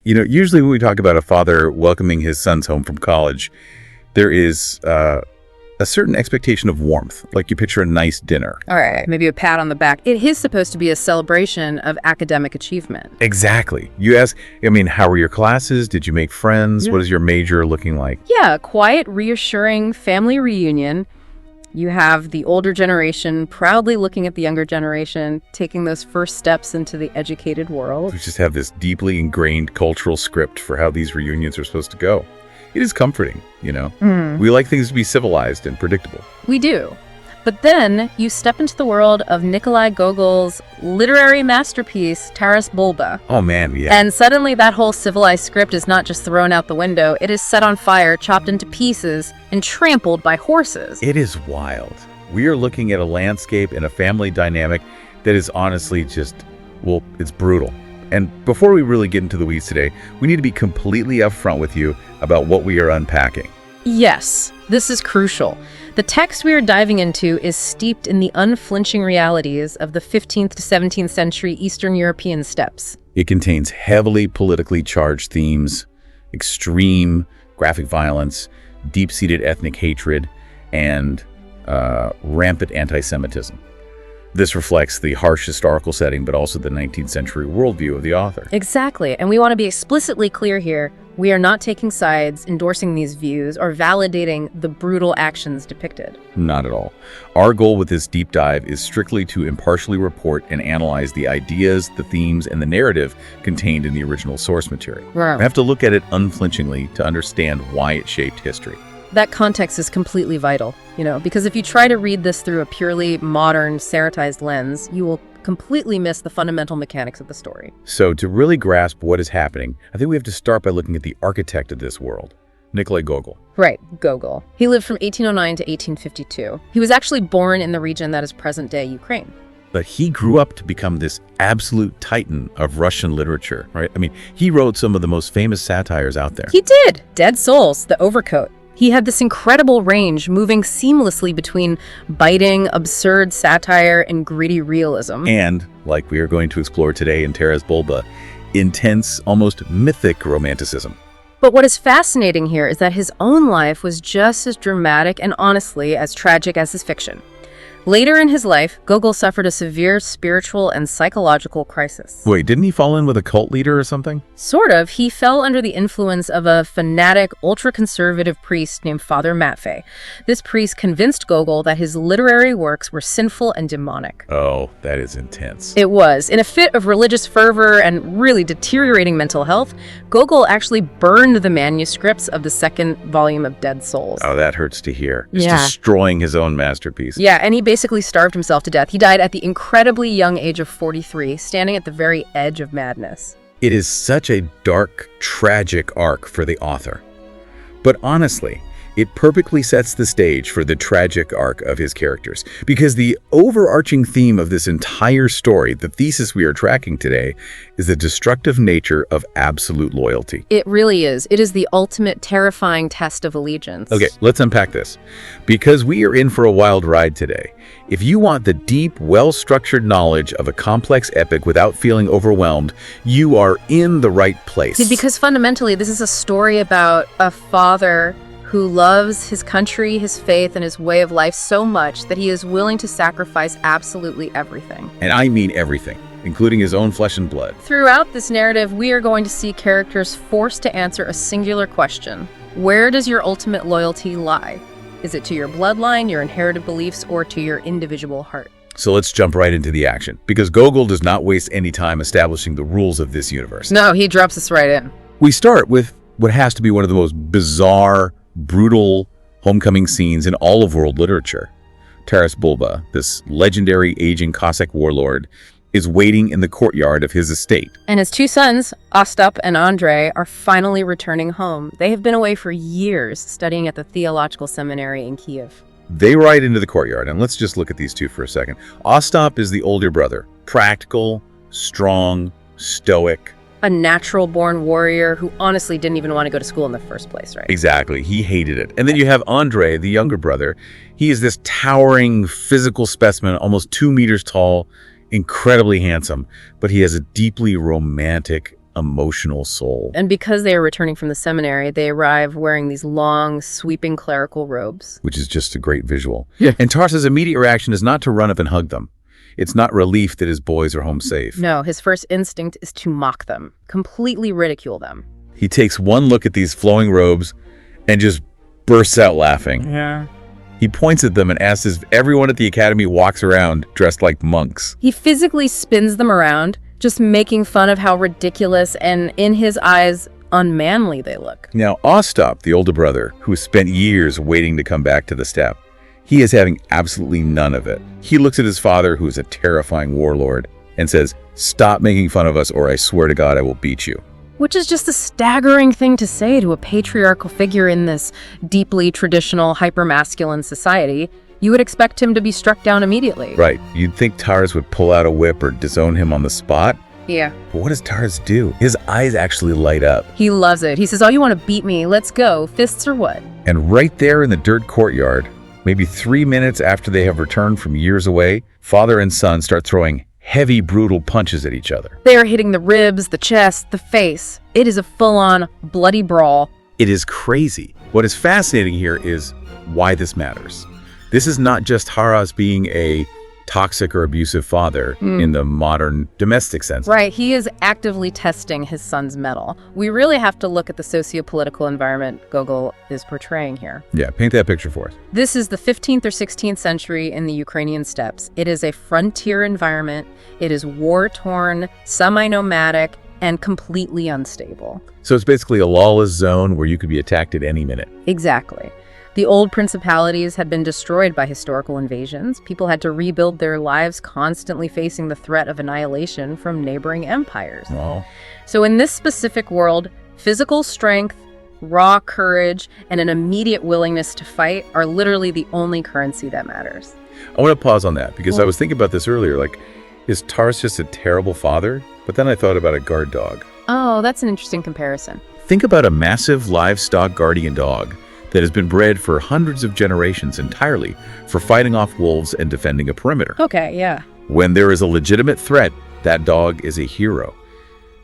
Usually when we talk about a father welcoming his sons home from college, there is a certain expectation of warmth, like you picture a nice dinner. All right, maybe a pat on the back. It is supposed to be a celebration of academic achievement. Exactly. You ask, how were your classes? Did you make friends? Yeah. What is your major looking like? Yeah, a quiet, reassuring family reunion. You have the older generation proudly looking at the younger generation, taking those first steps into the educated world. We just have this deeply ingrained cultural script for how these reunions are supposed to go. It is comforting, We like things to be civilized and predictable. We do. But then you step into the world of Nicolai Gogol's literary masterpiece, Taras Bulba. Oh, man, yeah. And suddenly that whole civilized script is not just thrown out the window. It is set on fire, chopped into pieces, and trampled by horses. It is wild. We are looking at a landscape and a family dynamic that is honestly it's brutal. And before we really get into the weeds today, we need to be completely upfront with you about what we are unpacking. Yes, this is crucial. The text we are diving into is steeped in the unflinching realities of the 15th to 17th century Eastern European steppes. It contains heavily politically charged themes, extreme graphic violence, deep-seated ethnic hatred, and rampant anti-Semitism. This reflects the harsh historical setting, but also the 19th century worldview of the author. Exactly, and we want to be explicitly clear here. We are not taking sides, endorsing these views, or validating the brutal actions depicted. Not at all. Our goal with this deep dive is strictly to impartially report and analyze the ideas, the themes, and the narrative contained in the original source material. Right. We have to look at it unflinchingly to understand why it shaped history. That context is completely vital, because if you try to read this through a purely modern, sanitized lens, you will completely miss the fundamental mechanics of the story. So to really grasp what is happening, I think we have to start by looking at the architect of this world, Nikolai Gogol. Right, Gogol. He lived from 1809 to 1852. He was actually born in the region that is present-day Ukraine. But he grew up to become this absolute titan of Russian literature, right? He wrote some of the most famous satires out there. He did! Dead Souls, The Overcoat. He had this incredible range, moving seamlessly between biting, absurd satire and gritty realism. And, like we are going to explore today in Taras Bulba, intense, almost mythic romanticism. But what is fascinating here is that his own life was just as dramatic and honestly as tragic as his fiction. Later in his life, Gogol suffered a severe spiritual and psychological crisis. Wait, didn't he fall in with a cult leader or something? Sort of. He fell under the influence of a fanatic, ultra-conservative priest named Father Matvey. This priest convinced Gogol that his literary works were sinful and demonic. Oh, that is intense. It was. In a fit of religious fervor and really deteriorating mental health, Gogol actually burned the manuscripts of the second volume of Dead Souls. Oh, that hurts to hear. Just Yeah. destroying his own masterpiece. Yeah, and he basically starved himself to death. He died at the incredibly young age of 43, standing at the very edge of madness. It is such a dark, tragic arc for the author. But honestly, it perfectly sets the stage for the tragic arc of his characters. Because the overarching theme of this entire story, the thesis we are tracking today, is the destructive nature of absolute loyalty. It really is. It is the ultimate terrifying test of allegiance. Okay, let's unpack this. Because we are in for a wild ride today. If you want the deep, well-structured knowledge of a complex epic without feeling overwhelmed, you are in the right place. Because fundamentally, this is a story about a father who loves his country, his faith, and his way of life so much that he is willing to sacrifice absolutely everything. And I mean everything, including his own flesh and blood. Throughout this narrative, we are going to see characters forced to answer a singular question. Where does your ultimate loyalty lie? Is it to your bloodline, your inherited beliefs, or to your individual heart? So let's jump right into the action, because Gogol does not waste any time establishing the rules of this universe. No, he drops us right in. We start with what has to be one of the most bizarre, brutal homecoming scenes in all of world literature. Taras Bulba, this legendary aging Cossack warlord, is waiting in the courtyard of his estate. And his two sons, Ostap and Andriy, are finally returning home. They have been away for years studying at the theological seminary in Kiev. They ride into the courtyard, and let's just look at these two for a second. Ostap is the older brother, practical, strong, stoic. A natural-born warrior who honestly didn't even want to go to school in the first place, right? Exactly. He hated it. And then you have Andriy, the younger brother. He is this towering physical specimen, almost 2 meters tall, incredibly handsome, but he has a deeply romantic emotional soul. And because they are returning from the seminary, they arrive wearing these long, sweeping clerical robes. Which is just a great visual. Yeah. And Taras's immediate reaction is not to run up and hug them. It's not relief that his boys are home safe. No, his first instinct is to mock them, completely ridicule them. He takes one look at these flowing robes and just bursts out laughing. Yeah. He points at them and asks if everyone at the academy walks around dressed like monks. He physically spins them around, just making fun of how ridiculous and, in his eyes, unmanly they look. Now, Ostap, the older brother, who has spent years waiting to come back to the steppe, he is having absolutely none of it. He looks at his father, who is a terrifying warlord, and says, "Stop making fun of us or I swear to God I will beat you." Which is just a staggering thing to say to a patriarchal figure in this deeply traditional, hyper-masculine society. You would expect him to be struck down immediately. Right. You'd think Taras would pull out a whip or disown him on the spot. Yeah. But what does Taras do? His eyes actually light up. He loves it. He says, "Oh, you want to beat me? Let's go. Fists or what?" And right there in the dirt courtyard, maybe 3 minutes after they have returned from years away, father and son start throwing heavy, brutal punches at each other. They are hitting the ribs, the chest, the face. It is a full-on bloody brawl. It is crazy. What is fascinating here is why this matters. This is not just Taras being a toxic or abusive father in the modern domestic sense. Right, he is actively testing his son's mettle. We really have to look at the socio-political environment Gogol is portraying here. Yeah, paint that picture for us. This is the 15th or 16th century in the Ukrainian steppes. It is a frontier environment. It is war-torn, semi-nomadic, and completely unstable. So it's basically a lawless zone where you could be attacked at any minute. Exactly. The old principalities had been destroyed by historical invasions. People had to rebuild their lives, constantly facing the threat of annihilation from neighboring empires. Wow. So in this specific world, physical strength, raw courage, and an immediate willingness to fight are literally the only currency that matters. I want to pause on that because I was thinking about this earlier. Like, is Taras just a terrible father? But then I thought about a guard dog. Oh, that's an interesting comparison. Think about a massive livestock guardian dog that has been bred for hundreds of generations entirely for fighting off wolves and defending a perimeter. Okay, yeah. When there is a legitimate threat, that dog is a hero.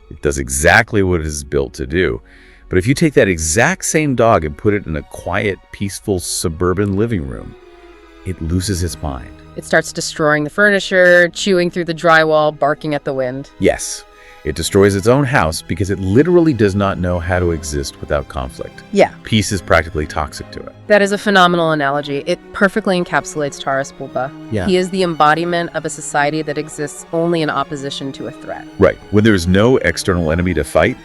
It does exactly what it is built to do. But if you take that exact same dog and put it in a quiet, peaceful, suburban living room, it loses its mind. It starts destroying the furniture, chewing through the drywall, barking at the wind. Yes, it destroys its own house because it literally does not know how to exist without conflict. Yeah. Peace is practically toxic to it. That is a phenomenal analogy. It perfectly encapsulates Taras Bulba. Yeah. He is the embodiment of a society that exists only in opposition to a threat. Right. When there is no external enemy to fight,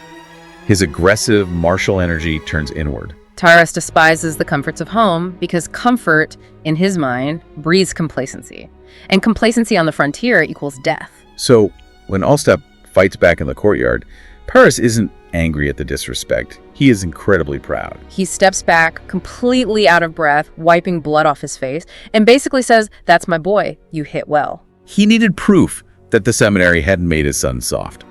his aggressive martial energy turns inward. Taras despises the comforts of home because comfort, in his mind, breeds complacency. And complacency on the frontier equals death. So when Ostap fights back in the courtyard, Taras isn't angry at the disrespect. He is incredibly proud. He steps back, completely out of breath, wiping blood off his face, and basically says, "That's my boy. You hit well." He needed proof that the seminary hadn't made his son soft.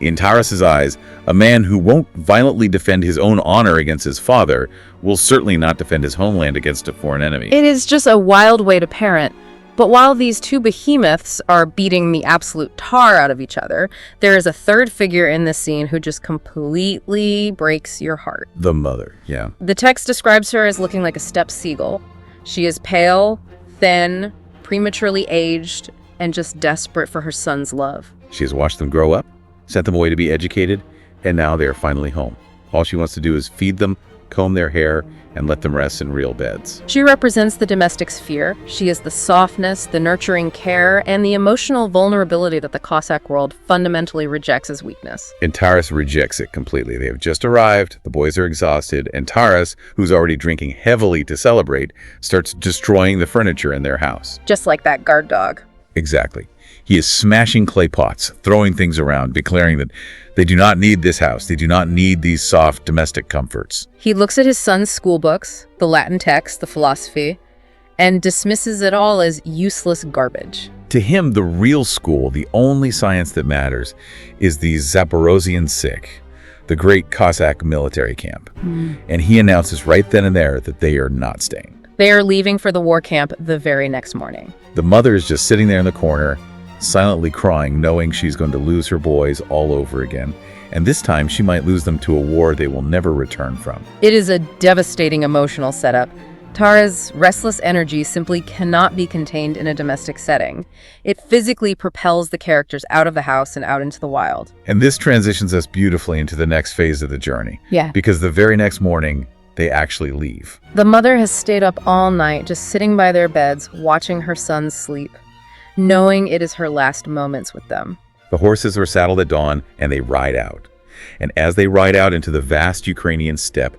In Taras's eyes, a man who won't violently defend his own honor against his father will certainly not defend his homeland against a foreign enemy. It is just a wild way to parent. But while these two behemoths are beating the absolute tar out of each other, there is a third figure in this scene who just completely breaks your heart. The mother, yeah. The text describes her as looking like a steppe seagull. She is pale, thin, prematurely aged, and just desperate for her son's love. She has watched them grow up, sent them away to be educated, and now they are finally home. All she wants to do is feed them, comb their hair, and let them rest in real beds. She represents the domestic sphere. She is the softness, the nurturing care, and the emotional vulnerability that the Cossack world fundamentally rejects as weakness. And Taras rejects it completely. They have just arrived, the boys are exhausted, and Taras, who's already drinking heavily to celebrate, starts destroying the furniture in their house. Just like that guard dog. Exactly. He is smashing clay pots, throwing things around, declaring that they do not need this house. They do not need these soft domestic comforts. He looks at his son's school books, the Latin text, the philosophy, and dismisses it all as useless garbage. To him, the real school, the only science that matters, is the Zaporozhian Sich, the great Cossack military camp. And he announces right then and there that they are not staying. They are leaving for the war camp the very next morning. The mother is just sitting there in the corner, silently crying, knowing she's going to lose her boys all over again. And this time, she might lose them to a war they will never return from. It is a devastating emotional setup. Taras' restless energy simply cannot be contained in a domestic setting. It physically propels the characters out of the house and out into the wild. And this transitions us beautifully into the next phase of the journey. Yeah. Because the very next morning, they actually leave. The mother has stayed up all night, just sitting by their beds, watching her sons sleep, knowing it is her last moments with them. The horses are saddled at dawn, and they ride out. And as they ride out into the vast Ukrainian steppe,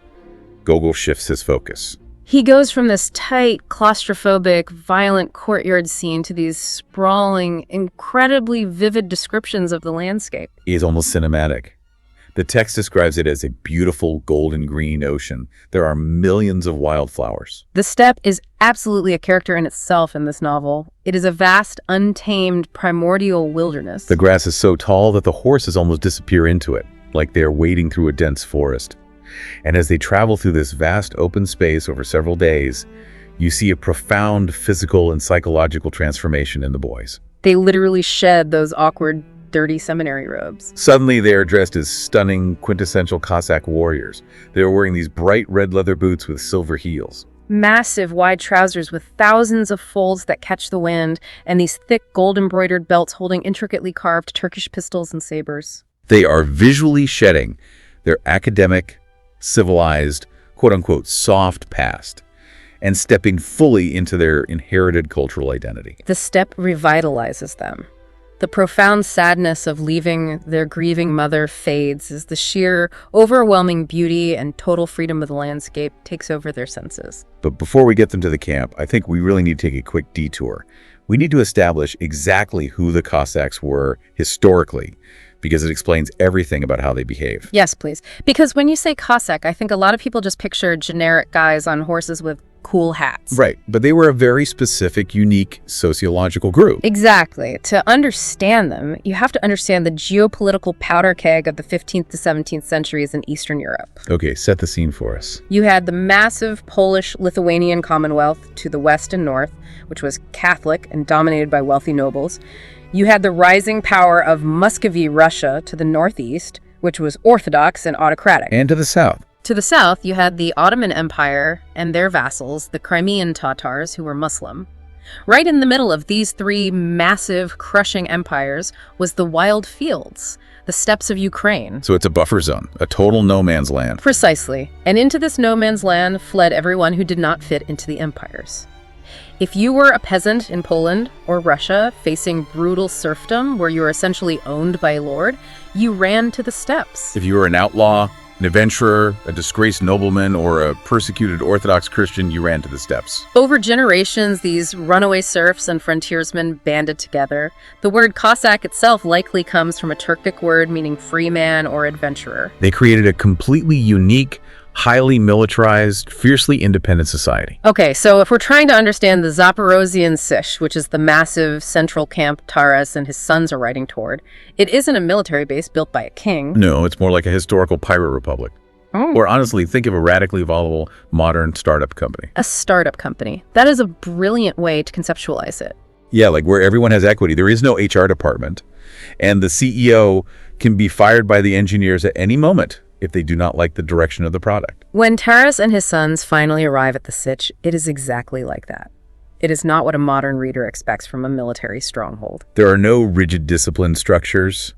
Gogol shifts his focus. He goes from this tight, claustrophobic, violent courtyard scene to these sprawling, incredibly vivid descriptions of the landscape. It is almost cinematic. The text describes it as a beautiful golden green ocean. There are millions of wildflowers. The steppe is absolutely a character in itself in this novel. It is a vast, untamed, primordial wilderness. The grass is so tall that the horses almost disappear into it, like they are wading through a dense forest. And as they travel through this vast open space over several days, you see a profound physical and psychological transformation in the boys. They literally shed those awkward, dirty seminary robes. Suddenly, they are dressed as stunning, quintessential Cossack warriors. They are wearing these bright red leather boots with silver heels. Massive, wide trousers with thousands of folds that catch the wind, and these thick, gold-embroidered belts holding intricately carved Turkish pistols and sabers. They are visually shedding their academic, civilized, quote-unquote, soft past, and stepping fully into their inherited cultural identity. The steppe revitalizes them. The profound sadness of leaving their grieving mother fades as the sheer, overwhelming beauty and total freedom of the landscape takes over their senses. But before we get them to the camp, I think we really need to take a quick detour. We need to establish exactly who the Cossacks were historically, because it explains everything about how they behave. Yes, please. Because when you say Cossack, I think a lot of people just picture generic guys on horses with cool hats. Right, but they were a very specific, unique sociological group. Exactly. To understand them, you have to understand the geopolitical powder keg of the 15th to 17th centuries in Eastern Europe. Okay, set the scene for us. You had the massive Polish-Lithuanian Commonwealth to the west and north, which was Catholic and dominated by wealthy nobles. You had the rising power of Muscovy Russia to the northeast, which was Orthodox and autocratic. And to the south. To the south, you had the Ottoman Empire and their vassals, the Crimean Tatars, who were Muslim. Right in the middle of these three massive, crushing empires was the wild fields, the steppes of Ukraine. So it's a buffer zone, a total no man's land. Precisely. And into this no man's land fled everyone who did not fit into the empires. If you were a peasant in Poland or Russia facing brutal serfdom where you were essentially owned by a lord, you ran to the steppes. If you were an outlaw, an adventurer, a disgraced nobleman, or a persecuted Orthodox Christian, you ran to the steppes. Over generations, these runaway serfs and frontiersmen banded together. The word Cossack itself likely comes from a Turkic word meaning free man or adventurer. They created a completely unique, highly militarized, fiercely independent society. Okay, so if we're trying to understand the Zaporozhian Sich, which is the massive central camp Taras and his sons are riding toward, it isn't a military base built by a king. No, it's more like a historical pirate republic. Oh. Or honestly, think of a radically volatile, modern startup company. A startup company. That is a brilliant way to conceptualize it. Yeah, like where everyone has equity. There is no HR department. And the CEO can be fired by the engineers at any moment if they do not like the direction of the product. When Taras and his sons finally arrive at the Sich, it is exactly like that. It is not what a modern reader expects from a military stronghold. There are no rigid discipline structures.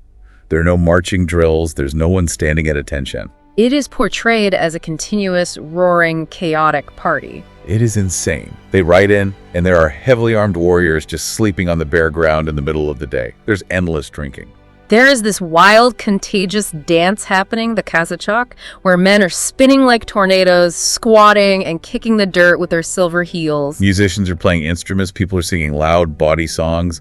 There are no marching drills. There's no one standing at attention. It is portrayed as a continuous, roaring, chaotic party. It is insane. They ride in, and there are heavily armed warriors just sleeping on the bare ground in the middle of the day. There's endless drinking. There is this wild, contagious dance happening, the Kazachok, where men are spinning like tornadoes, squatting and kicking the dirt with their silver heels. Musicians are playing instruments. People are singing loud, bawdy songs.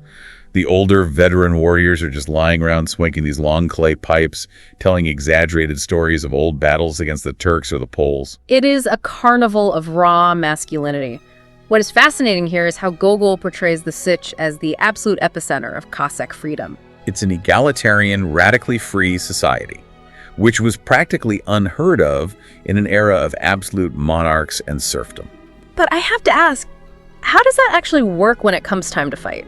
The older, veteran warriors are just lying around swinging these long clay pipes, telling exaggerated stories of old battles against the Turks or the Poles. It is a carnival of raw masculinity. What is fascinating here is how Gogol portrays the Sich as the absolute epicenter of Cossack freedom. It's an egalitarian, radically free society, which was practically unheard of in an era of absolute monarchs and serfdom. But I have to ask, how does that actually work when it comes time to fight?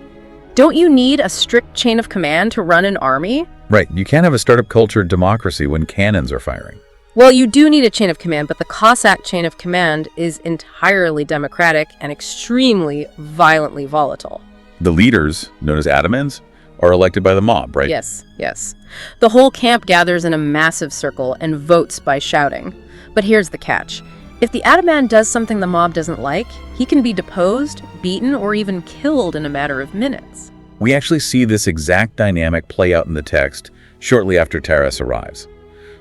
Don't you need a strict chain of command to run an army? Right, you can't have a startup culture democracy when cannons are firing. Well, you do need a chain of command, but the Cossack chain of command is entirely democratic and extremely violently volatile. The leaders, known as atamans, are elected by the mob, right? Yes, yes. The whole camp gathers in a massive circle and votes by shouting. But here's the catch. If the ataman does something the mob doesn't like, he can be deposed, beaten, or even killed in a matter of minutes. We actually see this exact dynamic play out in the text shortly after Taras arrives.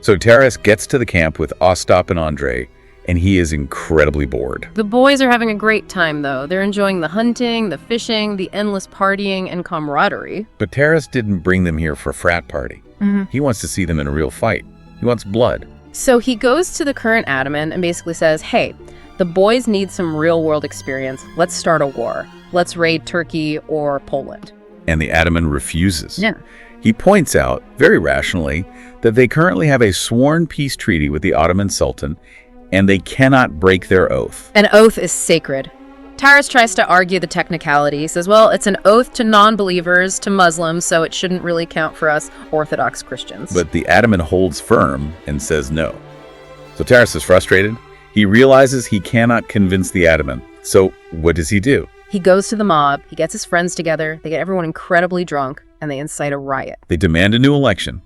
So Taras gets to the camp with Ostap and Andriy, and he is incredibly bored. The boys are having a great time, though. They're enjoying the hunting, the fishing, the endless partying, and camaraderie. But Taras didn't bring them here for a frat party. He wants to see them in a real fight. He wants blood. So he goes to the current ataman and basically says, hey, the boys need some real-world experience. Let's start a war. Let's raid Turkey or Poland. And the ataman refuses. Yeah. He points out, very rationally, that they currently have a sworn peace treaty with the Ottoman Sultan, and they cannot break their oath. An oath is sacred. Taras tries to argue the technicality. He says, well, it's an oath to non-believers, to Muslims, so it shouldn't really count for us Orthodox Christians. But the ataman holds firm and says no. So Taras is frustrated. He realizes he cannot convince the ataman. So what does he do? He goes to the mob, he gets his friends together, they get everyone incredibly drunk, and they incite a riot. They demand a new election.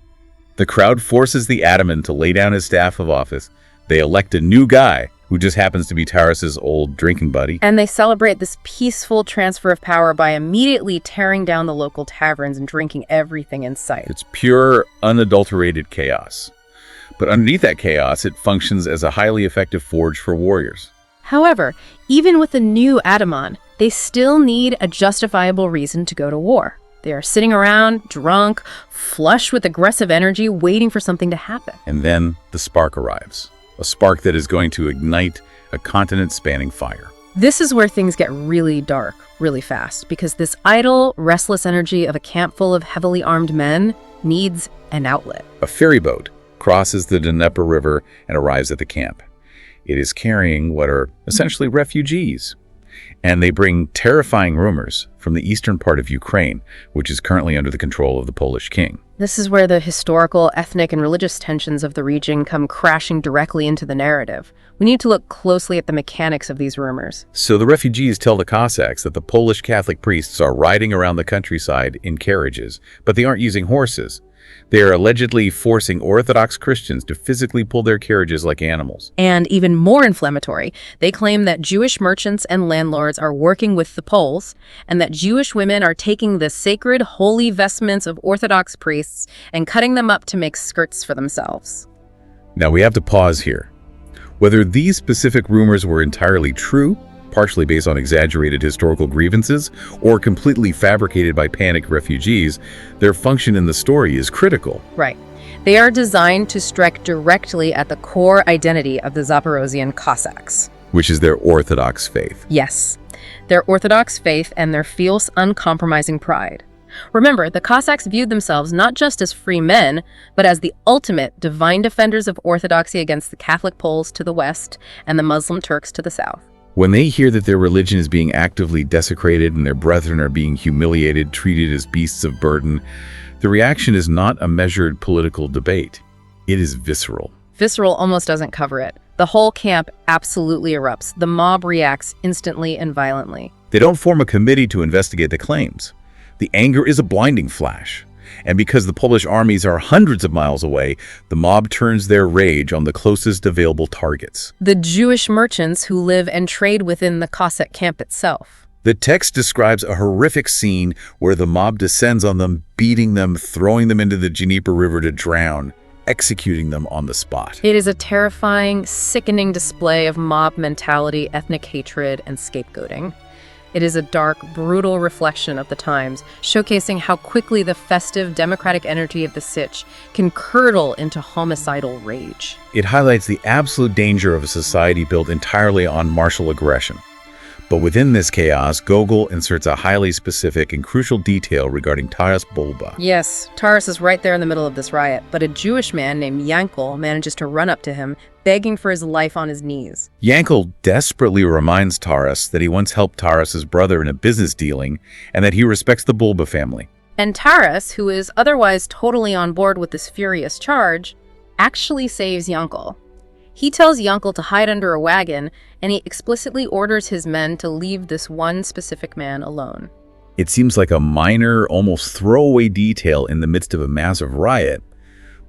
The crowd forces the ataman to lay down his staff of office. They elect a new guy, who just happens to be Taras's old drinking buddy. And they celebrate this peaceful transfer of power by immediately tearing down the local taverns and drinking everything in sight. It's pure, unadulterated chaos. But underneath that chaos, it functions as a highly effective forge for warriors. However, even with the new ataman, they still need a justifiable reason to go to war. They are sitting around, drunk, flush with aggressive energy, waiting for something to happen. And then the spark arrives. A spark that is going to ignite a continent-spanning fire. This is where things get really dark, really fast, because this idle, restless energy of a camp full of heavily armed men needs an outlet. A ferry boat crosses the Dnieper River and arrives at the camp. It is carrying what are essentially refugees. And they bring terrifying rumors from the eastern part of Ukraine, which is currently under the control of the Polish king. This is where the historical, ethnic, and religious tensions of the region come crashing directly into the narrative. We need to look closely at the mechanics of these rumors. So the refugees tell the Cossacks that the Polish Catholic priests are riding around the countryside in carriages, but they aren't using horses. They are allegedly forcing Orthodox Christians to physically pull their carriages like animals. And even more inflammatory, they claim that Jewish merchants and landlords are working with the Poles, and that Jewish women are taking the sacred, holy vestments of Orthodox priests and cutting them up to make skirts for themselves. Now we have to pause here. Whether these specific rumors were entirely true, partially based on exaggerated historical grievances, or completely fabricated by panicked refugees, their function in the story is critical. Right. They are designed to strike directly at the core identity of the Zaporozhian Cossacks. Which is their Orthodox faith. Yes. Their Orthodox faith and their fierce, uncompromising pride. Remember, the Cossacks viewed themselves not just as free men, but as the ultimate divine defenders of orthodoxy against the Catholic Poles to the west and the Muslim Turks to the south. When they hear that their religion is being actively desecrated and their brethren are being humiliated, treated as beasts of burden, the reaction is not a measured political debate. It is visceral. Visceral almost doesn't cover it. The whole camp absolutely erupts. The mob reacts instantly and violently. They don't form a committee to investigate the claims. The anger is a blinding flash. And because the Polish armies are hundreds of miles away, the mob turns their rage on the closest available targets. The Jewish merchants who live and trade within the Cossack camp itself. The text describes a horrific scene where the mob descends on them, beating them, throwing them into the Dnieper River to drown, executing them on the spot. It is a terrifying, sickening display of mob mentality, ethnic hatred, and scapegoating. It is a dark, brutal reflection of the times, showcasing how quickly the festive, democratic energy of the Sich can curdle into homicidal rage. It highlights the absolute danger of a society built entirely on martial aggression. But within this chaos, Gogol inserts a highly specific and crucial detail regarding Taras Bulba. Yes, Taras is right there in the middle of this riot, but a Jewish man named Yankel manages to run up to him, begging for his life on his knees. Yankel desperately reminds Taras that he once helped Taras's brother in a business dealing and that he respects the Bulba family. And Taras, who is otherwise totally on board with this furious charge, actually saves Yankel. He tells Yankel to hide under a wagon, and he explicitly orders his men to leave this one specific man alone. It seems like a minor, almost throwaway detail in the midst of a massive riot,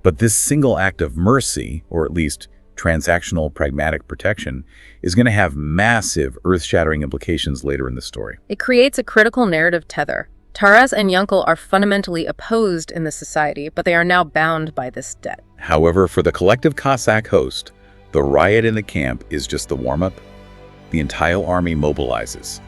but this single act of mercy, or at least transactional pragmatic protection, is going to have massive, earth-shattering implications later in the story. It creates a critical narrative tether. Taras and Yankel are fundamentally opposed in this society, but they are now bound by this debt. However, for the collective Cossack host, the riot in the camp is just the warm-up. The entire army mobilizes.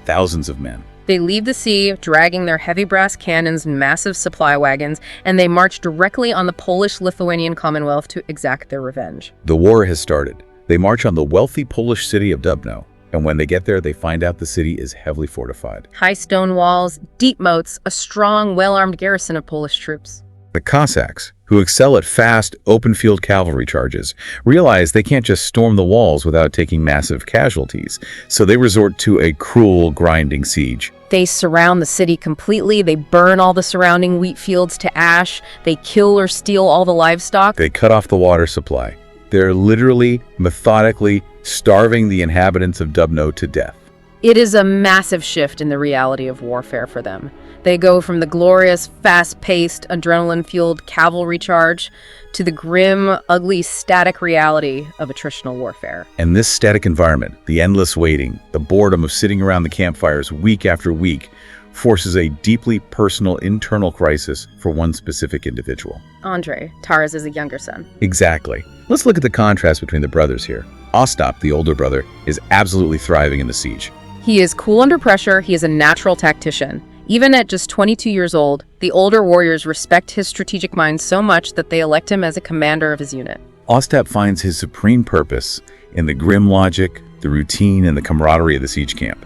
Thousands of men. They leave the sea, dragging their heavy brass cannons and massive supply wagons, and they march directly on the Polish-Lithuanian Commonwealth to exact their revenge. The war has started. They march on the wealthy Polish city of Dubno, and when they get there, they find out the city is heavily fortified. High stone walls, deep moats, a strong, well-armed garrison of Polish troops. The Cossacks, who excel at fast, open-field cavalry charges, realize they can't just storm the walls without taking massive casualties, so they resort to a cruel, grinding siege. They surround the city completely, they burn all the surrounding wheat fields to ash, they kill or steal all the livestock. They cut off the water supply. They're literally, methodically starving the inhabitants of Dubno to death. It is a massive shift in the reality of warfare for them. They go from the glorious, fast-paced, adrenaline-fueled cavalry charge to the grim, ugly, static reality of attritional warfare. And this static environment, the endless waiting, the boredom of sitting around the campfires week after week, forces a deeply personal internal crisis for one specific individual. Andriy, Taras is a younger son. Exactly. Let's look at the contrast between the brothers here. Ostap, the older brother, is absolutely thriving in the siege. He is cool under pressure, he is a natural tactician. Even at just 22 years old, the older warriors respect his strategic mind so much that they elect him as a commander of his unit. Ostap finds his supreme purpose in the grim logic, the routine, and the camaraderie of the siege camp.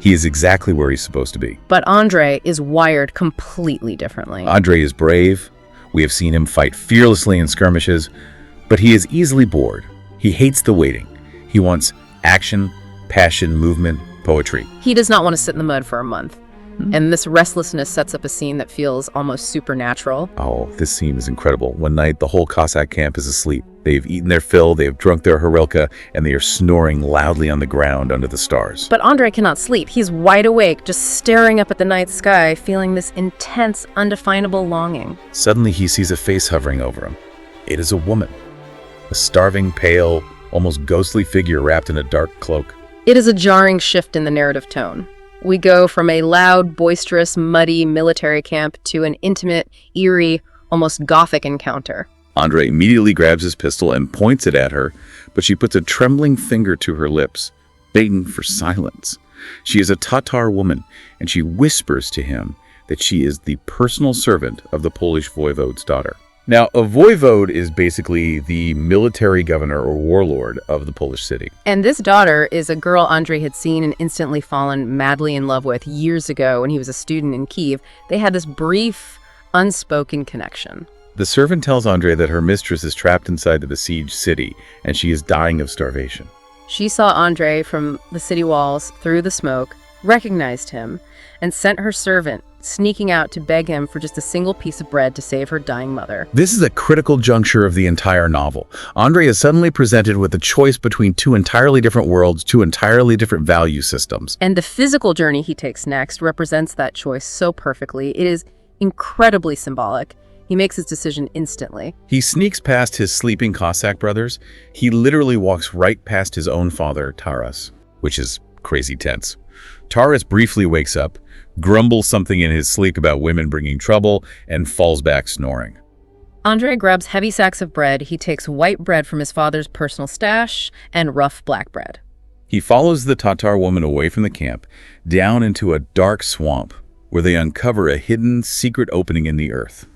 He is exactly where he's supposed to be. But Andriy is wired completely differently. Andriy is brave. We have seen him fight fearlessly in skirmishes, but he is easily bored. He hates the waiting. He wants action, passion, movement, poetry. He does not want to sit in the mud for a month. And this restlessness sets up a scene that feels almost supernatural. Oh, this scene is incredible. One night, the whole Cossack camp is asleep. They've eaten their fill, they have drunk their horilka, and they are snoring loudly on the ground under the stars. But Andriy cannot sleep. He's wide awake, just staring up at the night sky, feeling this intense, undefinable longing. Suddenly, he sees a face hovering over him. It is a woman. A starving, pale, almost ghostly figure wrapped in a dark cloak. It is a jarring shift in the narrative tone. We go from a loud, boisterous, muddy military camp to an intimate, eerie, almost gothic encounter. Andriy immediately grabs his pistol and points it at her, but she puts a trembling finger to her lips, begging for silence. She is a Tatar woman, and she whispers to him that she is the personal servant of the Polish voivode's daughter. Now, a voivode is basically the military governor or warlord of the Polish city. And this daughter is a girl Andriy had seen and instantly fallen madly in love with years ago when he was a student in Kyiv. They had this brief, unspoken connection. The servant tells Andriy that her mistress is trapped inside the besieged city, and she is dying of starvation. She saw Andriy from the city walls through the smoke, recognized him, and sent her servant sneaking out to beg him for just a single piece of bread to save her dying mother. This is a critical juncture of the entire novel. Andriy is suddenly presented with a choice between two entirely different worlds, two entirely different value systems. And the physical journey he takes next represents that choice so perfectly. It is incredibly symbolic. He makes his decision instantly. He sneaks past his sleeping Cossack brothers. He literally walks right past his own father, Taras, which is crazy tense. Taras briefly wakes up, grumbles something in his sleep about women bringing trouble, and falls back snoring. Andriy grabs heavy sacks of bread. He takes white bread from his father's personal stash and rough black bread. He follows the Tatar woman away from the camp, down into a dark swamp, where they uncover a hidden, secret opening in the earth.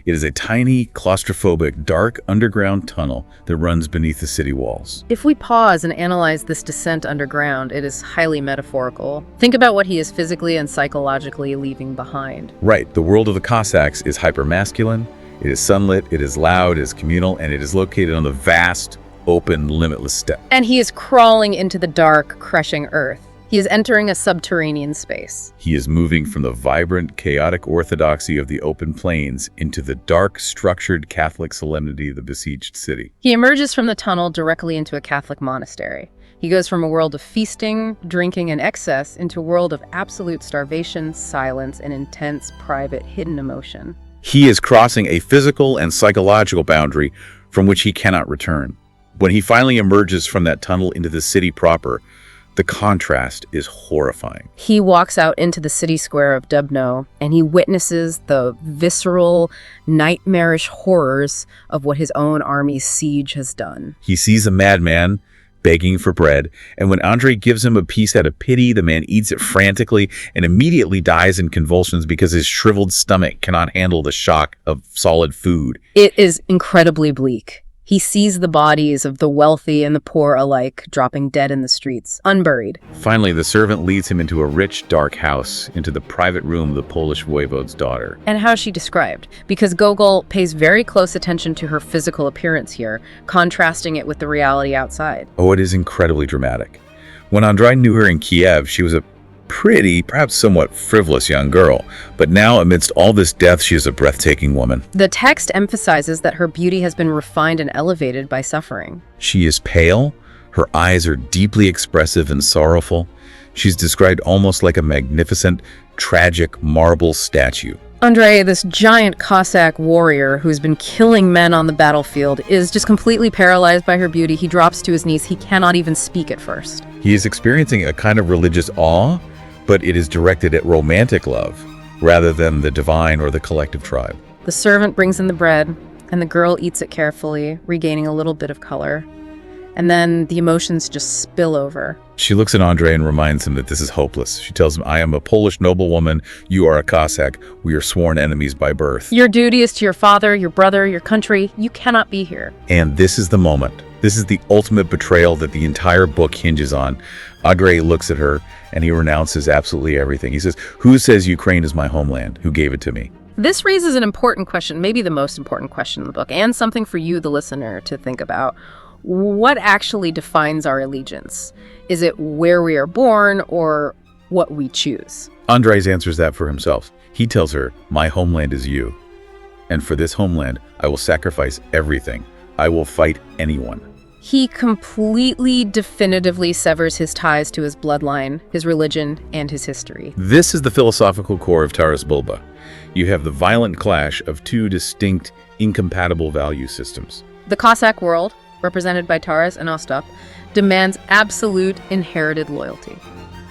It is a tiny, claustrophobic, dark underground tunnel that runs beneath the city walls. If we pause and analyze this descent underground, it is highly metaphorical. Think about what he is physically and psychologically leaving behind. Right, the world of the Cossacks is hyper-masculine, it is sunlit, it is loud, it is communal, and it is located on the vast, open, limitless steppe. And he is crawling into the dark, crushing earth. He is entering a subterranean space. He is moving from the vibrant, chaotic orthodoxy of the open plains into the dark, structured Catholic solemnity of the besieged city. He emerges from the tunnel directly into a Catholic monastery. He goes from a world of feasting, drinking, and excess into a world of absolute starvation, silence, and intense, private, hidden emotion. He is crossing a physical and psychological boundary from which he cannot return. When he finally emerges from that tunnel into the city proper, the contrast is horrifying. He walks out into the city square of Dubno, and he witnesses the visceral, nightmarish horrors of what his own army's siege has done. He sees a madman begging for bread, and when Andriy gives him a piece out of pity, the man eats it frantically and immediately dies in convulsions because his shriveled stomach cannot handle the shock of solid food. It is incredibly bleak. He sees the bodies of the wealthy and the poor alike dropping dead in the streets, unburied. Finally, the servant leads him into a rich, dark house, into the private room of the Polish voivode's daughter. And how is she described? Because Gogol pays very close attention to her physical appearance here, contrasting it with the reality outside. Oh, it is incredibly dramatic. When Andriy knew her in Kiev, she was a pretty, perhaps somewhat frivolous young girl. But now, amidst all this death, she is a breathtaking woman. The text emphasizes that her beauty has been refined and elevated by suffering. She is pale, her eyes are deeply expressive and sorrowful. She's described almost like a magnificent, tragic marble statue. Andriy, this giant Cossack warrior who's been killing men on the battlefield, is just completely paralyzed by her beauty. He drops to his knees. He cannot even speak at first. He is experiencing a kind of religious awe, but it is directed at romantic love rather than the divine or the collective tribe. The servant brings in the bread, and the girl eats it carefully, regaining a little bit of color. And then the emotions just spill over. She looks at Andriy and reminds him that this is hopeless. She tells him, I am a Polish noblewoman, you are a Cossack, we are sworn enemies by birth. Your duty is to your father, your brother, your country. You cannot be here. And this is the moment. This is the ultimate betrayal that the entire book hinges on. Andriy looks at her and he renounces absolutely everything. He says, who says Ukraine is my homeland? Who gave it to me? This raises an important question, maybe the most important question in the book, and something for you, the listener, to think about. What actually defines our allegiance? Is it where we are born or what we choose? Andriy answers that for himself. He tells her, my homeland is you. And for this homeland, I will sacrifice everything. I will fight anyone. He completely, definitively severs his ties to his bloodline, his religion, and his history. This is the philosophical core of Taras Bulba. You have the violent clash of two distinct, incompatible value systems. The Cossack world, represented by Taras and Ostap, demands absolute inherited loyalty.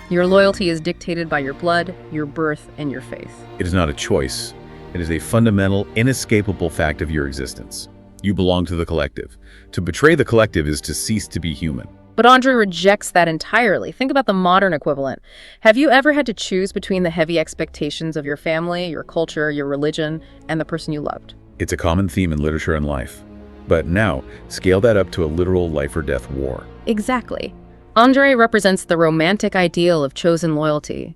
Your loyalty is dictated by your blood, your birth, and your faith. It is not a choice. It is a fundamental, inescapable fact of your existence. You belong to the collective. To betray the collective is to cease to be human. But Andriy rejects that entirely. Think about the modern equivalent. Have you ever had to choose between the heavy expectations of your family, your culture, your religion, and the person you loved? It's a common theme in literature and life. But now, scale that up to a literal life-or-death war. Exactly. Andriy represents the romantic ideal of chosen loyalty.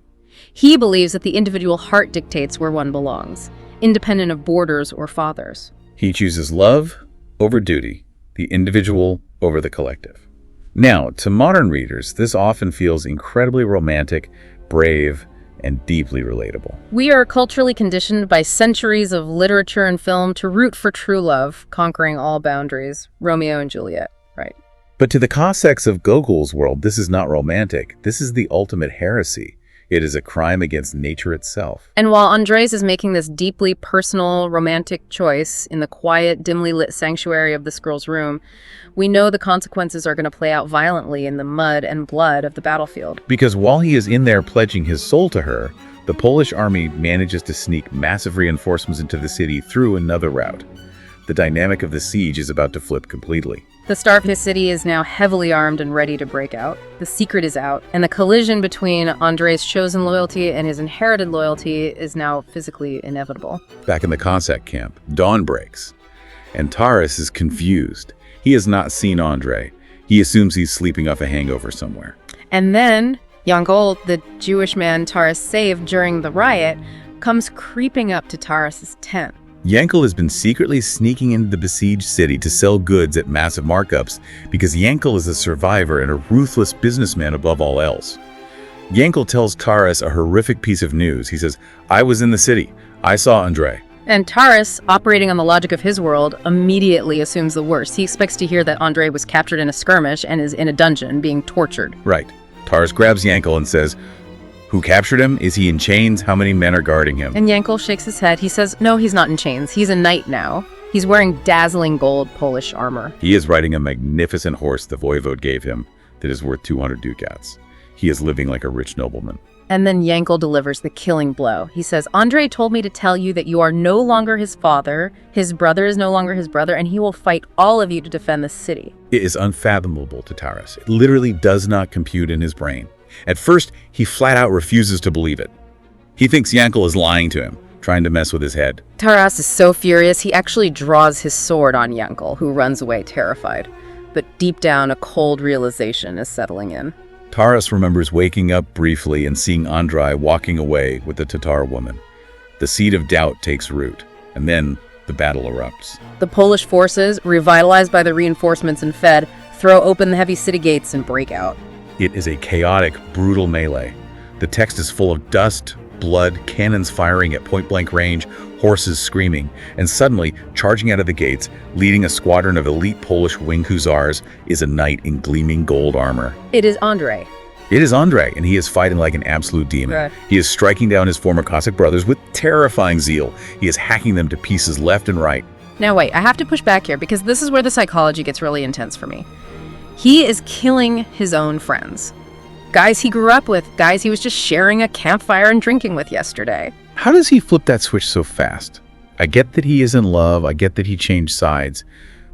He believes that the individual heart dictates where one belongs, independent of borders or fathers. He chooses love over duty, the individual over the collective. Now, to modern readers, this often feels incredibly romantic, brave, and deeply relatable. We are culturally conditioned by centuries of literature and film to root for true love, conquering all boundaries. Romeo and Juliet, right? But to the Cossacks of Gogol's world, this is not romantic. This is the ultimate heresy. It is a crime against nature itself. And while Andriy is making this deeply personal, romantic choice in the quiet, dimly lit sanctuary of this girl's room, we know the consequences are going to play out violently in the mud and blood of the battlefield. Because while he is in there pledging his soul to her, the Polish army manages to sneak massive reinforcements into the city through another route. The dynamic of the siege is about to flip completely. The starved city is now heavily armed and ready to break out. The secret is out, and the collision between Andriy's chosen loyalty and his inherited loyalty is now physically inevitable. Back in the Cossack camp, dawn breaks, and Taras is confused. He has not seen Andriy. He assumes he's sleeping off a hangover somewhere. And then Gogol, the Jewish man Taras saved during the riot, comes creeping up to Taras's tent. Yankel has been secretly sneaking into the besieged city to sell goods at massive markups because Yankel is a survivor and a ruthless businessman above all else. Yankel tells Taras a horrific piece of news. He says, "I was in the city. I saw Andrei." And Taras, operating on the logic of his world, immediately assumes the worst. He expects to hear that Andrei was captured in a skirmish and is in a dungeon being tortured. Right. Taras grabs Yankel and says, "Who captured him? Is he in chains? How many men are guarding him?" And Yankel shakes his head. He says, no, he's not in chains. He's a knight now. He's wearing dazzling gold Polish armor. He is riding a magnificent horse the voivode gave him that is worth 200 ducats. He is living like a rich nobleman. And then Yankel delivers the killing blow. He says, Andrei told me to tell you that you are no longer his father, his brother is no longer his brother, and he will fight all of you to defend the city. It is unfathomable to Taras. It literally does not compute in his brain. At first, he flat out refuses to believe it. He thinks Yankel is lying to him, trying to mess with his head. Taras is so furious, he actually draws his sword on Yankel, who runs away terrified. But deep down, a cold realization is settling in. Taras remembers waking up briefly and seeing Andriy walking away with the Tatar woman. The seed of doubt takes root, and then the battle erupts. The Polish forces, revitalized by the reinforcements and fed, throw open the heavy city gates and break out. It is a chaotic, brutal melee. The text is full of dust, blood, cannons firing at point-blank range, horses screaming, and suddenly, charging out of the gates, leading a squadron of elite Polish winged hussars, is a knight in gleaming gold armor. It is Andrei. It is Andrei, and he is fighting like an absolute demon. Right. He is striking down his former Cossack brothers with terrifying zeal. He is hacking them to pieces left and right. Now wait, I have to push back here because this is where the psychology gets really intense for me. He is killing his own friends. Guys he grew up with, guys he was just sharing a campfire and drinking with yesterday. How does he flip that switch so fast? I get that he is in love, I get that he changed sides,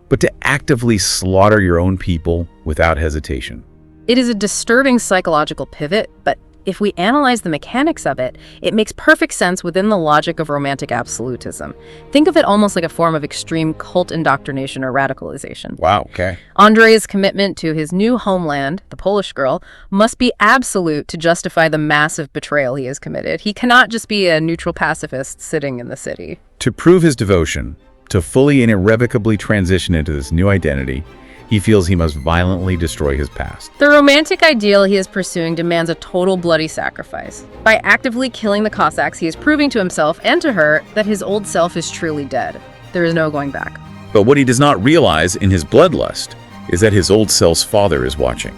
but to actively slaughter your own people without hesitation. It is a disturbing psychological pivot, but if we analyze the mechanics of it, it makes perfect sense within the logic of romantic absolutism. Think of it almost like a form of extreme cult indoctrination or radicalization. Wow, okay. Andrei's commitment to his new homeland, the Polish girl, must be absolute to justify the massive betrayal he has committed. He cannot just be a neutral pacifist sitting in the city. To prove his devotion, to fully and irrevocably transition into this new identity, he feels he must violently destroy his past. The romantic ideal he is pursuing demands a total bloody sacrifice. By actively killing the Cossacks, he is proving to himself and to her that his old self is truly dead. There is no going back. But what he does not realize in his bloodlust is that his old self's father is watching.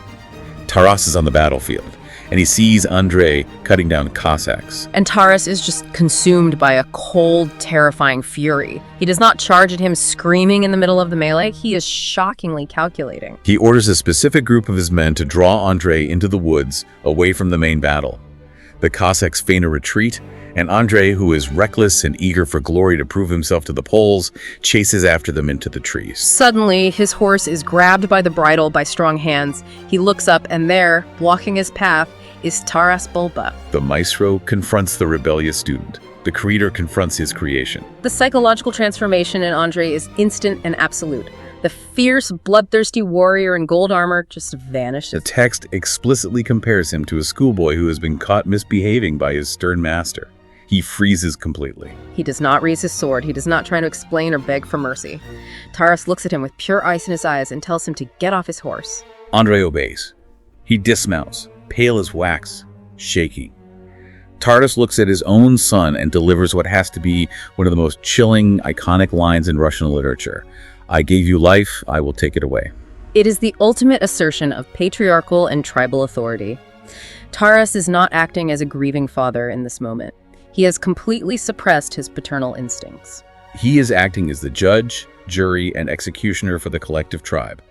Taras is on the battlefield, and he sees Andrei cutting down Cossacks. And Taras is just consumed by a cold, terrifying fury. He does not charge at him screaming in the middle of the melee. He is shockingly calculating. He orders a specific group of his men to draw Andrei into the woods away from the main battle. The Cossacks feign a retreat, and Andrei, who is reckless and eager for glory to prove himself to the Poles, chases after them into the trees. Suddenly, his horse is grabbed by the bridle by strong hands. He looks up, and there, blocking his path, is Taras Bulba. The maestro confronts the rebellious student. The creator confronts his creation. The psychological transformation in Andrei is instant and absolute. The fierce, bloodthirsty warrior in gold armor just vanishes. The text explicitly compares him to a schoolboy who has been caught misbehaving by his stern master. He freezes completely. He does not raise his sword. He does not try to explain or beg for mercy. Taras looks at him with pure ice in his eyes and tells him to get off his horse. Andrei obeys. He dismounts, pale as wax, shaking. Taras looks at his own son and delivers what has to be one of the most chilling, iconic lines in Russian literature. I gave you life, I will take it away. It is the ultimate assertion of patriarchal and tribal authority. Taras is not acting as a grieving father in this moment. He has completely suppressed his paternal instincts. He is acting as the judge, jury, and executioner for the collective tribe.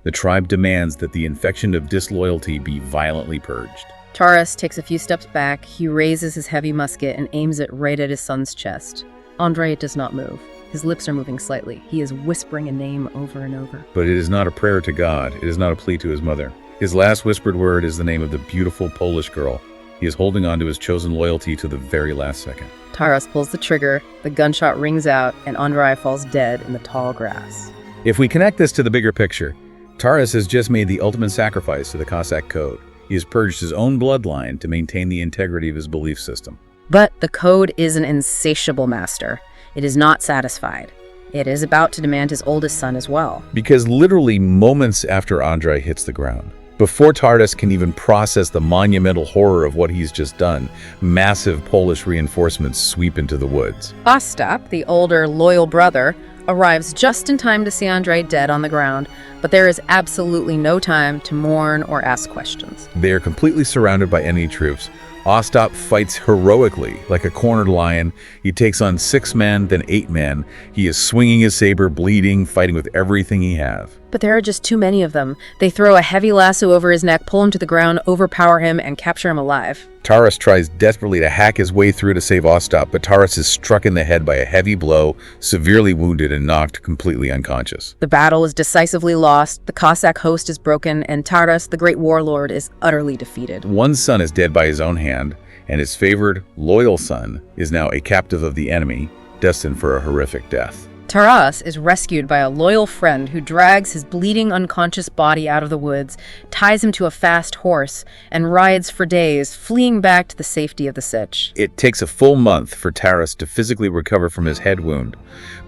The tribe demands that the infection of disloyalty be violently purged. Taras takes a few steps back. He raises his heavy musket and aims it right at his son's chest. Andrei does not move. His lips are moving slightly. He is whispering a name over and over. But it is not a prayer to God. It is not a plea to his mother. His last whispered word is the name of the beautiful Polish girl. He is holding on to his chosen loyalty to the very last second. Taras pulls the trigger, the gunshot rings out, and Andrei falls dead in the tall grass. If we connect this to the bigger picture, Taras has just made the ultimate sacrifice to the Cossack code. He has purged his own bloodline to maintain the integrity of his belief system. But the code is an insatiable master. It is not satisfied. It is about to demand his oldest son as well. Because literally moments after Andrei hits the ground, Before Taras can even process the monumental horror of what he's just done, massive Polish reinforcements sweep into the woods. Ostap, the older, loyal brother, arrives just in time to see Andriy dead on the ground, but there is absolutely no time to mourn or ask questions. They are completely surrounded by enemy troops. Ostap fights heroically, like a cornered lion. He takes on 6 men, then 8 men. He is swinging his saber, bleeding, fighting with everything he has. But there are just too many of them. They throw a heavy lasso over his neck, pull him to the ground, overpower him, and capture him alive. Taras tries desperately to hack his way through to save Ostap, but Taras is struck in the head by a heavy blow, severely wounded and knocked completely unconscious. The battle is decisively lost, the Cossack host is broken, and Taras, the great warlord, is utterly defeated. One son is dead by his own hand, and his favored, loyal son is now a captive of the enemy, destined for a horrific death. Taras is rescued by a loyal friend who drags his bleeding, unconscious body out of the woods, ties him to a fast horse, and rides for days, fleeing back to the safety of the Sich. It takes a full month for Taras to physically recover from his head wound,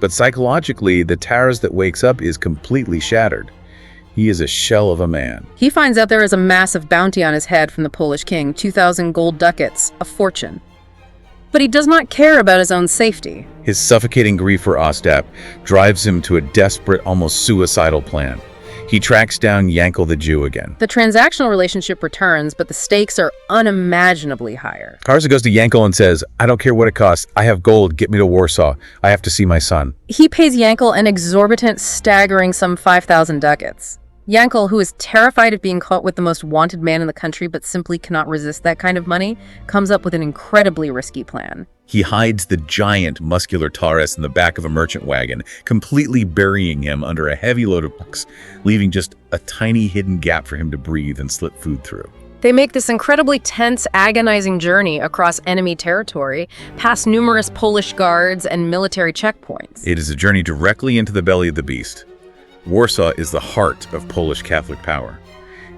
but psychologically, the Taras that wakes up is completely shattered. He is a shell of a man. He finds out there is a massive bounty on his head from the Polish king, 2,000 gold ducats, a fortune. But he does not care about his own safety. His suffocating grief for Ostap drives him to a desperate, almost suicidal plan. He tracks down Yankel the Jew again. The transactional relationship returns, but the stakes are unimaginably higher. Taras goes to Yankel and says, "I don't care what it costs. I have gold. Get me to Warsaw. I have to see my son." He pays Yankel an exorbitant, staggering some 5,000 ducats. Yankel, who is terrified of being caught with the most wanted man in the country but simply cannot resist that kind of money, comes up with an incredibly risky plan. He hides the giant, muscular Taras in the back of a merchant wagon, completely burying him under a heavy load of books, leaving just a tiny hidden gap for him to breathe and slip food through. They make this incredibly tense, agonizing journey across enemy territory, past numerous Polish guards and military checkpoints. It is a journey directly into the belly of the beast. Warsaw is the heart of Polish Catholic power.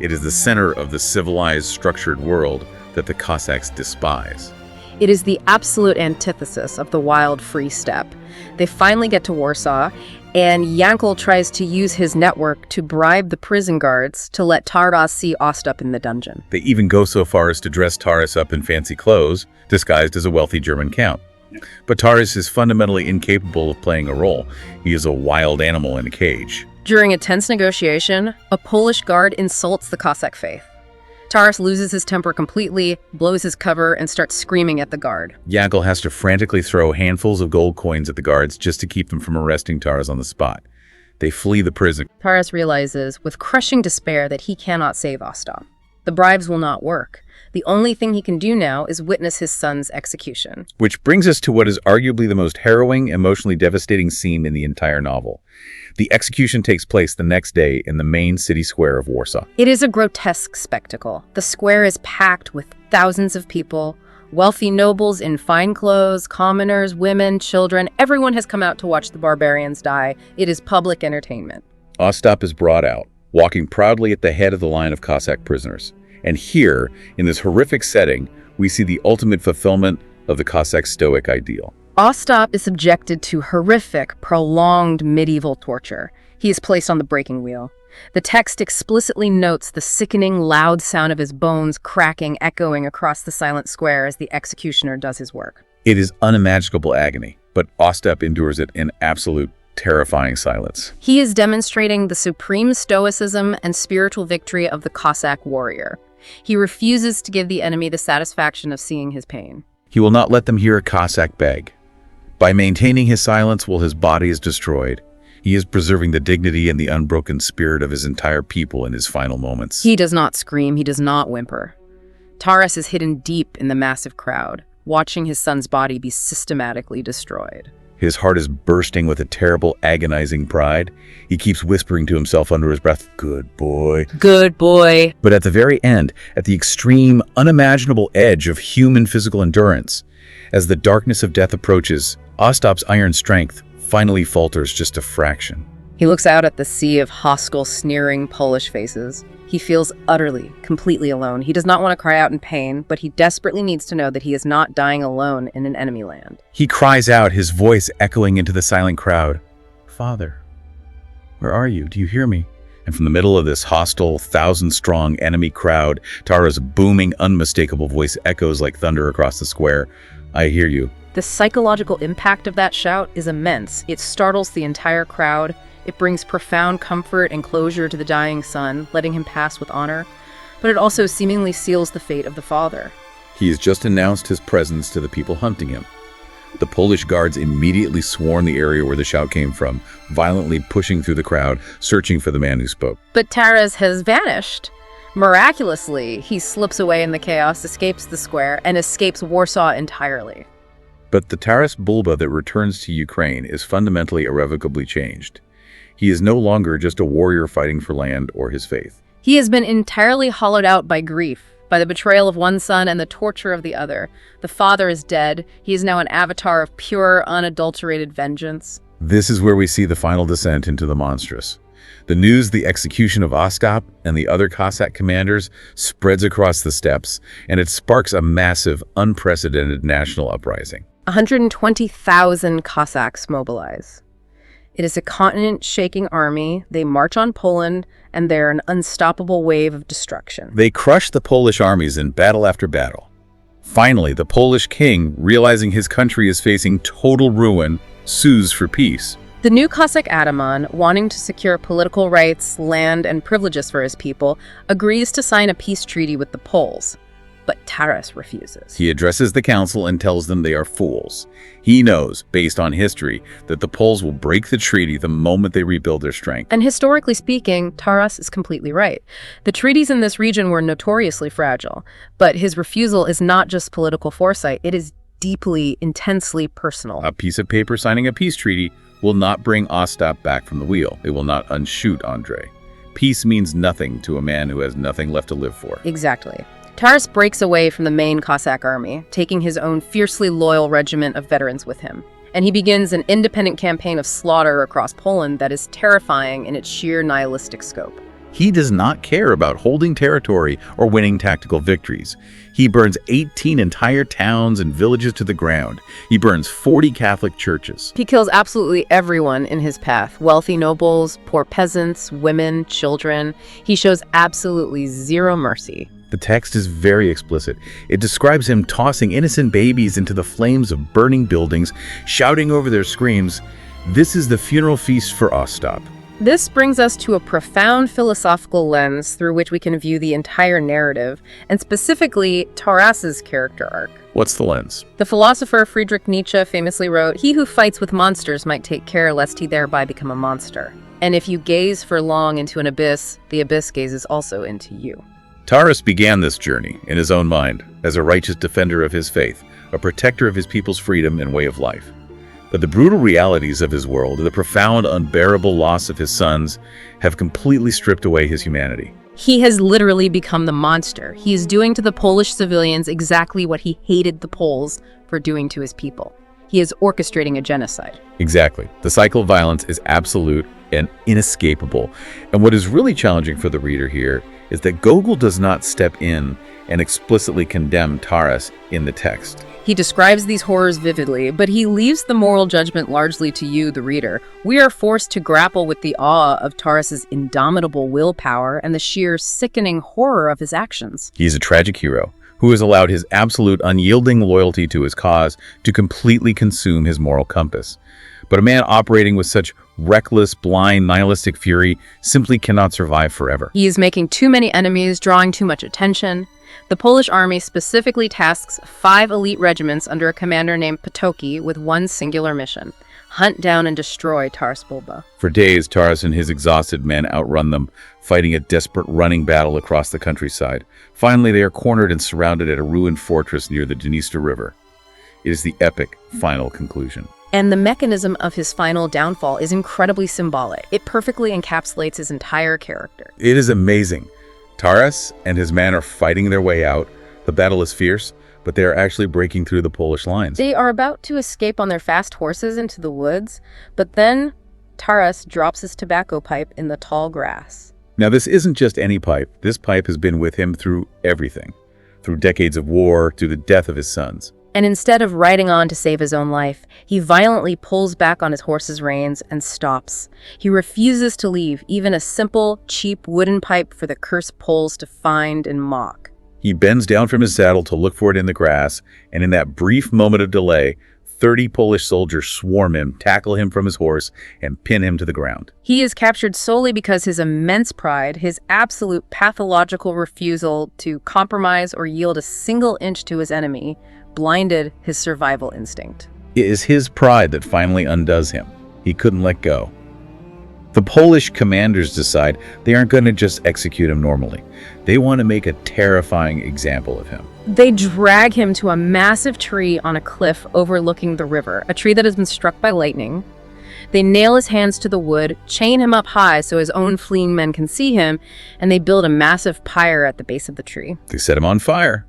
It is the center of the civilized, structured world that the Cossacks despise. It is the absolute antithesis of the wild, free steppe. They finally get to Warsaw, and Yankel tries to use his network to bribe the prison guards to let Taras see Ostap in the dungeon. They even go so far as to dress Taras up in fancy clothes, disguised as a wealthy German count. But Taras is fundamentally incapable of playing a role. He is a wild animal in a cage. During a tense negotiation, a Polish guard insults the Cossack faith. Taras loses his temper completely, blows his cover, and starts screaming at the guard. Yankel has to frantically throw handfuls of gold coins at the guards just to keep them from arresting Taras on the spot. They flee the prison. Taras realizes, with crushing despair, that he cannot save Ostap. The bribes will not work. The only thing he can do now is witness his son's execution. Which brings us to what is arguably the most harrowing, emotionally devastating scene in the entire novel. The execution takes place the next day in the main city square of Warsaw. It is a grotesque spectacle. The square is packed with thousands of people, wealthy nobles in fine clothes, commoners, women, children. Everyone has come out to watch the barbarians die. It is public entertainment. Ostap is brought out, walking proudly at the head of the line of Cossack prisoners. And here, in this horrific setting, we see the ultimate fulfillment of the Cossack Stoic ideal. Ostap is subjected to horrific, prolonged medieval torture. He is placed on the breaking wheel. The text explicitly notes the sickening, loud sound of his bones cracking, echoing across the silent square as the executioner does his work. It is unimaginable agony, but Ostap endures it in absolute, terrifying silence. He is demonstrating the supreme stoicism and spiritual victory of the Cossack warrior. He refuses to give the enemy the satisfaction of seeing his pain. He will not let them hear a Cossack beg. By maintaining his silence while his body is destroyed, he is preserving the dignity and the unbroken spirit of his entire people in his final moments. He does not scream, he does not whimper. Taras is hidden deep in the massive crowd, watching his son's body be systematically destroyed. His heart is bursting with a terrible, agonizing pride. He keeps whispering to himself under his breath, "Good boy. Good boy." But at the very end, at the extreme, unimaginable edge of human physical endurance, as the darkness of death approaches, Ostap's iron strength finally falters just a fraction. He looks out at the sea of hostile, sneering Polish faces. He feels utterly, completely alone. He does not want to cry out in pain, but he desperately needs to know that he is not dying alone in an enemy land. He cries out, his voice echoing into the silent crowd, "Father, where are you? Do you hear me?" And from the middle of this hostile, thousand-strong enemy crowd, Tara's booming, unmistakable voice echoes like thunder across the square. "I hear you." The psychological impact of that shout is immense. It startles the entire crowd. It brings profound comfort and closure to the dying son, letting him pass with honor. But it also seemingly seals the fate of the father. He has just announced his presence to the people hunting him. The Polish guards immediately swarm the area where the shout came from, violently pushing through the crowd, searching for the man who spoke. But Taras has vanished. Miraculously, he slips away in the chaos, escapes the square, and escapes Warsaw entirely. But the Taras Bulba that returns to Ukraine is fundamentally irrevocably changed. He is no longer just a warrior fighting for land or his faith. He has been entirely hollowed out by grief, by the betrayal of one son and the torture of the other. The father is dead. He is now an avatar of pure, unadulterated vengeance. This is where we see the final descent into the monstrous. The news of the execution of Ostap and the other Cossack commanders spreads across the steppes, and it sparks a massive, unprecedented national uprising. 120,000 Cossacks mobilize. It is a continent-shaking army. They march on Poland, and they're an unstoppable wave of destruction. They crush the Polish armies in battle after battle. Finally, the Polish king, realizing his country is facing total ruin, sues for peace. The new Cossack ataman, wanting to secure political rights, land, and privileges for his people, agrees to sign a peace treaty with the Poles. But Taras refuses. He addresses the council and tells them they are fools. He knows, based on history, that the Poles will break the treaty the moment they rebuild their strength. And historically speaking, Taras is completely right. The treaties in this region were notoriously fragile, but his refusal is not just political foresight, it is deeply, intensely personal. A piece of paper signing a peace treaty will not bring Ostap back from the wheel. It will not unshoot Andriy. Peace means nothing to a man who has nothing left to live for. Exactly. Taras breaks away from the main Cossack army, taking his own fiercely loyal regiment of veterans with him. And he begins an independent campaign of slaughter across Poland that is terrifying in its sheer nihilistic scope. He does not care about holding territory or winning tactical victories. He burns 18 entire towns and villages to the ground. He burns 40 Catholic churches. He kills absolutely everyone in his path. Wealthy nobles, poor peasants, women, children. He shows absolutely zero mercy. The text is very explicit. It describes him tossing innocent babies into the flames of burning buildings, shouting over their screams, "This is the funeral feast for Ostap." This brings us to a profound philosophical lens through which we can view the entire narrative, and specifically Taras's character arc. What's the lens? The philosopher Friedrich Nietzsche famously wrote, "He who fights with monsters might take care lest he thereby become a monster. And if you gaze for long into an abyss, the abyss gazes also into you." Taras began this journey in his own mind as a righteous defender of his faith, a protector of his people's freedom and way of life. But the brutal realities of his world, the profound, unbearable loss of his sons, have completely stripped away his humanity. He has literally become the monster. He is doing to the Polish civilians exactly what he hated the Poles for doing to his people. He is orchestrating a genocide. Exactly. The cycle of violence is absolute and inescapable. And what is really challenging for the reader here is that Gogol does not step in and explicitly condemn Taras in the text. He describes these horrors vividly, but he leaves the moral judgment largely to you, the reader. We are forced to grapple with the awe of Taras's indomitable willpower and the sheer sickening horror of his actions. He is a tragic hero who has allowed his absolute unyielding loyalty to his cause to completely consume his moral compass. But a man operating with such reckless, blind, nihilistic fury simply cannot survive forever. He is making too many enemies, drawing too much attention. The Polish army specifically tasks 5 elite regiments under a commander named Potocki with one singular mission: hunt down and destroy Taras Bulba. For days, Taras and his exhausted men outrun them, fighting a desperate running battle across the countryside. Finally, they are cornered and surrounded at a ruined fortress near the Dniester River. It is the epic final conclusion. And the mechanism of his final downfall is incredibly symbolic. It perfectly encapsulates his entire character. It is amazing. Taras and his men are fighting their way out. The battle is fierce, but they are actually breaking through the Polish lines. They are about to escape on their fast horses into the woods, but then Taras drops his tobacco pipe in the tall grass. Now, this isn't just any pipe. This pipe has been with him through everything. Through decades of war, through the death of his sons. And instead of riding on to save his own life, he violently pulls back on his horse's reins and stops. He refuses to leave even a simple, cheap wooden pipe for the cursed Poles to find and mock. He bends down from his saddle to look for it in the grass, and in that brief moment of delay, 30 Polish soldiers swarm him, tackle him from his horse, and pin him to the ground. He is captured solely because his immense pride, his absolute pathological refusal to compromise or yield a single inch to his enemy, blinded his survival instinct. It is his pride that finally undoes him. He couldn't let go. The Polish commanders decide they aren't going to just execute him normally. They want to make a terrifying example of him. They drag him to a massive tree on a cliff overlooking the river, a tree that has been struck by lightning. They nail his hands to the wood, chain him up high so his own fleeing men can see him, and they build a massive pyre at the base of the tree. They set him on fire.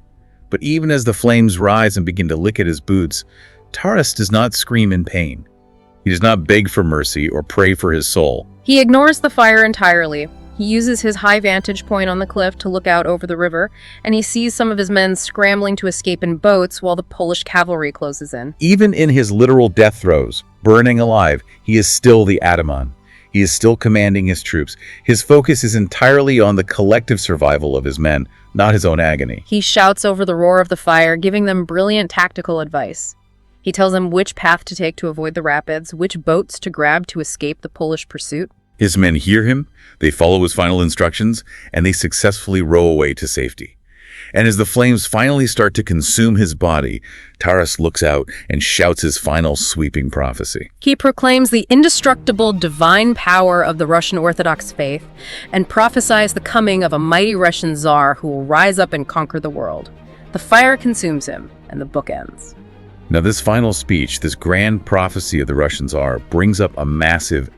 But even as the flames rise and begin to lick at his boots, Taras does not scream in pain. He does not beg for mercy or pray for his soul. He ignores the fire entirely. He uses his high vantage point on the cliff to look out over the river, and he sees some of his men scrambling to escape in boats while the Polish cavalry closes in. Even in his literal death throes, burning alive, he is still the Ataman. He is still commanding his troops. His focus is entirely on the collective survival of his men, not his own agony. He shouts over the roar of the fire, giving them brilliant tactical advice. He tells them which path to take to avoid the rapids, which boats to grab to escape the Polish pursuit. His men hear him, they follow his final instructions, and they successfully row away to safety. And as the flames finally start to consume his body, Taras looks out and shouts his final sweeping prophecy. He proclaims the indestructible divine power of the Russian Orthodox faith and prophesies the coming of a mighty Russian Tsar who will rise up and conquer the world. The fire consumes him, and the book ends. Now, this final speech, this grand prophecy of the Russian Tsar, brings up a massive,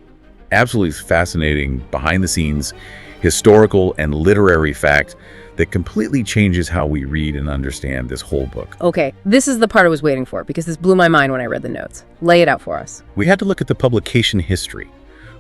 absolutely fascinating, behind-the-scenes, historical and literary fact that completely changes how we read and understand this whole book. Okay, this is the part I was waiting for, because this blew my mind when I read the notes. Lay it out for us. We had to look at the publication history.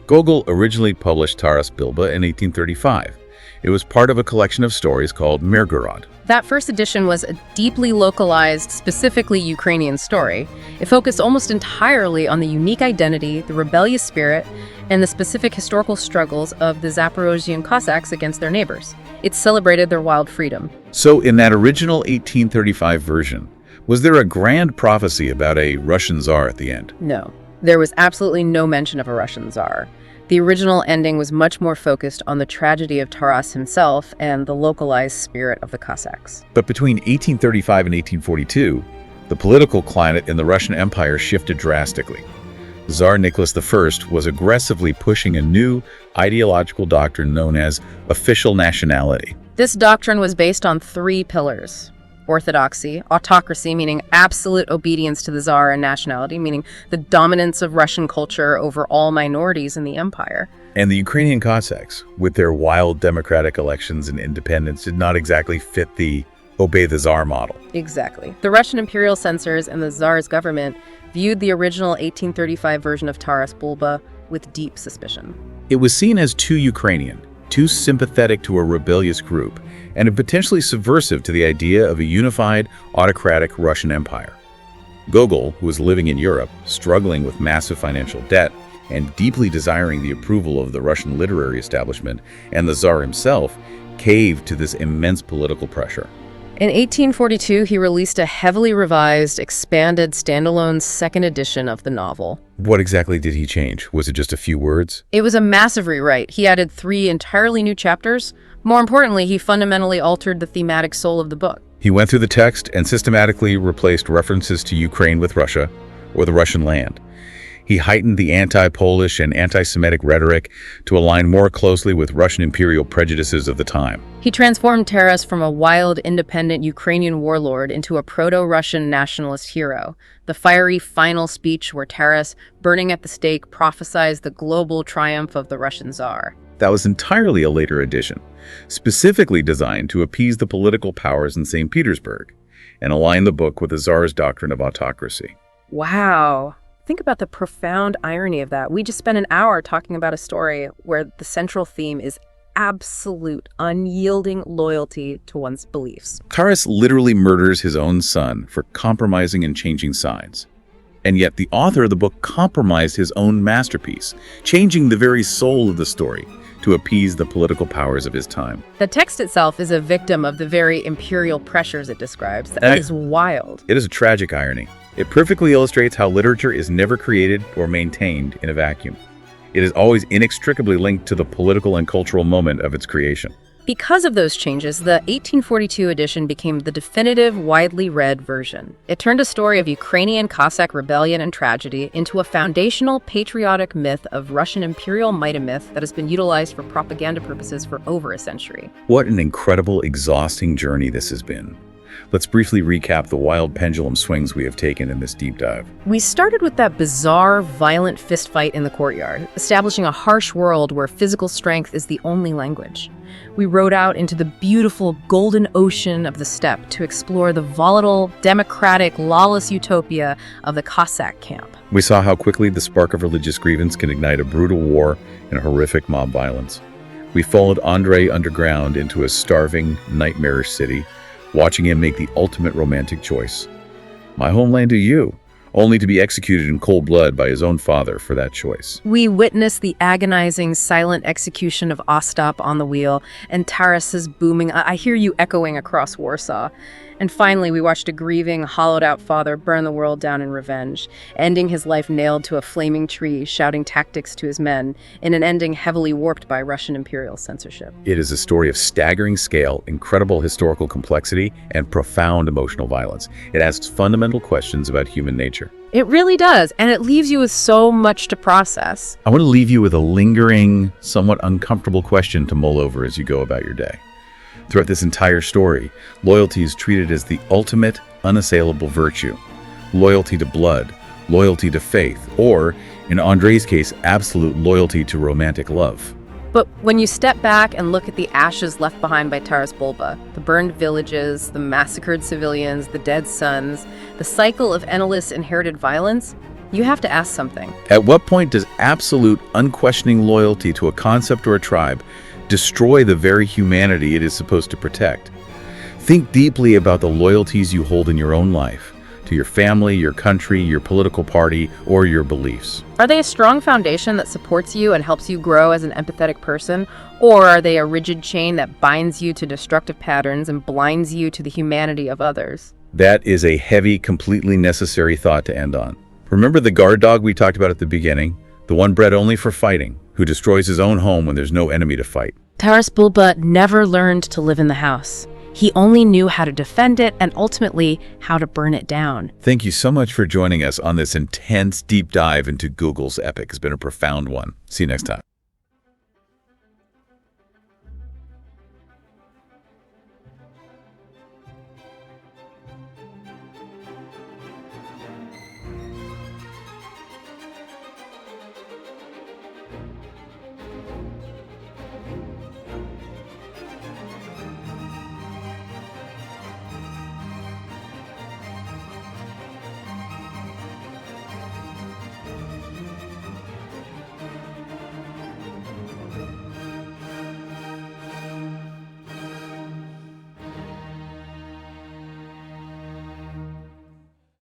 Gogol originally published Taras Bulba in 1835. It was part of a collection of stories called Mirgorod. That first edition was a deeply localized, specifically Ukrainian story. It focused almost entirely on the unique identity, the rebellious spirit, and the specific historical struggles of the Zaporozhian Cossacks against their neighbors. It celebrated their wild freedom. So in that original 1835 version, was there a grand prophecy about a Russian Tsar at the end? No, there was absolutely no mention of a Russian Tsar. The original ending was much more focused on the tragedy of Taras himself and the localized spirit of the Cossacks. But between 1835 and 1842, the political climate in the Russian Empire shifted drastically. Tsar Nicholas I was aggressively pushing a new ideological doctrine known as official nationality. This doctrine was based on three pillars: orthodoxy, autocracy, meaning absolute obedience to the Tsar, and nationality, meaning the dominance of Russian culture over all minorities in the empire. And the Ukrainian Cossacks, with their wild democratic elections and independence, did not exactly fit the obey the Tsar model. Exactly. The Russian imperial censors and the Tsar's government viewed the original 1835 version of Taras Bulba with deep suspicion. It was seen as too Ukrainian, too sympathetic to a rebellious group, and potentially subversive to the idea of a unified, autocratic Russian empire. Gogol, who was living in Europe, struggling with massive financial debt, and deeply desiring the approval of the Russian literary establishment and the Tsar himself, caved to this immense political pressure. In 1842, he released a heavily revised, expanded, standalone second edition of the novel. What exactly did he change? Was it just a few words? It was a massive rewrite. He added 3 entirely new chapters. More importantly, he fundamentally altered the thematic soul of the book. He went through the text and systematically replaced references to Ukraine with Russia, or the Russian land. He heightened the anti-Polish and anti-Semitic rhetoric to align more closely with Russian imperial prejudices of the time. He transformed Taras from a wild, independent Ukrainian warlord into a proto-Russian nationalist hero. The fiery final speech where Taras, burning at the stake, prophesied the global triumph of the Russian Tsar. That was entirely a later edition, specifically designed to appease the political powers in St. Petersburg and align the book with the Tsar's doctrine of autocracy. Wow. Think about the profound irony of that. We just spent an hour talking about a story where the central theme is absolute, unyielding loyalty to one's beliefs. Taras literally murders his own son for compromising and changing sides. And yet the author of the book compromised his own masterpiece, changing the very soul of the story to appease the political powers of his time. The text itself is a victim of the very imperial pressures it describes. That is wild. It is a tragic irony. It perfectly illustrates how literature is never created or maintained in a vacuum. It is always inextricably linked to the political and cultural moment of its creation. Because of those changes, the 1842 edition became the definitive, widely read version. It turned a story of Ukrainian Cossack rebellion and tragedy into a foundational patriotic myth of Russian imperial might and myth that has been utilized for propaganda purposes for over a century. What an incredible, exhausting journey this has been. Let's briefly recap the wild pendulum swings we have taken in this deep dive. We started with that bizarre, violent fistfight in the courtyard, establishing a harsh world where physical strength is the only language. We rode out into the beautiful golden ocean of the steppe to explore the volatile, democratic, lawless utopia of the Cossack camp. We saw how quickly the spark of religious grievance can ignite a brutal war and horrific mob violence. We followed Andriy underground into a starving, nightmarish city, watching him make the ultimate romantic choice. My homeland to you, only to be executed in cold blood by his own father for that choice. We witnessed the agonizing, silent execution of Ostap on the wheel and Taras's booming, "I hear you" echoing across Warsaw. And finally, we watched a grieving, hollowed-out father burn the world down in revenge, ending his life nailed to a flaming tree, shouting tactics to his men, in an ending heavily warped by Russian imperial censorship. It is a story of staggering scale, incredible historical complexity, and profound emotional violence. It asks fundamental questions about human nature. It really does, and it leaves you with so much to process. I want to leave you with a lingering, somewhat uncomfortable question to mull over as you go about your day. Throughout this entire story, loyalty is treated as the ultimate, unassailable virtue. Loyalty to blood, loyalty to faith, or, in Andrei's case, absolute loyalty to romantic love. But when you step back and look at the ashes left behind by Taras Bulba, the burned villages, the massacred civilians, the dead sons, the cycle of endless inherited violence, you have to ask something. At what point does absolute, unquestioning loyalty to a concept or a tribe destroy the very humanity it is supposed to protect? Think deeply about the loyalties you hold in your own life, to your family, your country, your political party, or your beliefs. Are they a strong foundation that supports you and helps you grow as an empathetic person? Or are they a rigid chain that binds you to destructive patterns and blinds you to the humanity of others? That is a heavy, completely necessary thought to end on. Remember the guard dog we talked about at the beginning? The one bred only for fighting, who destroys his own home when there's no enemy to fight. Taras Bulba never learned to live in the house. He only knew how to defend it and ultimately how to burn it down. Thank you so much for joining us on this intense deep dive into Gogol's epic. It's been a profound one. See you next time.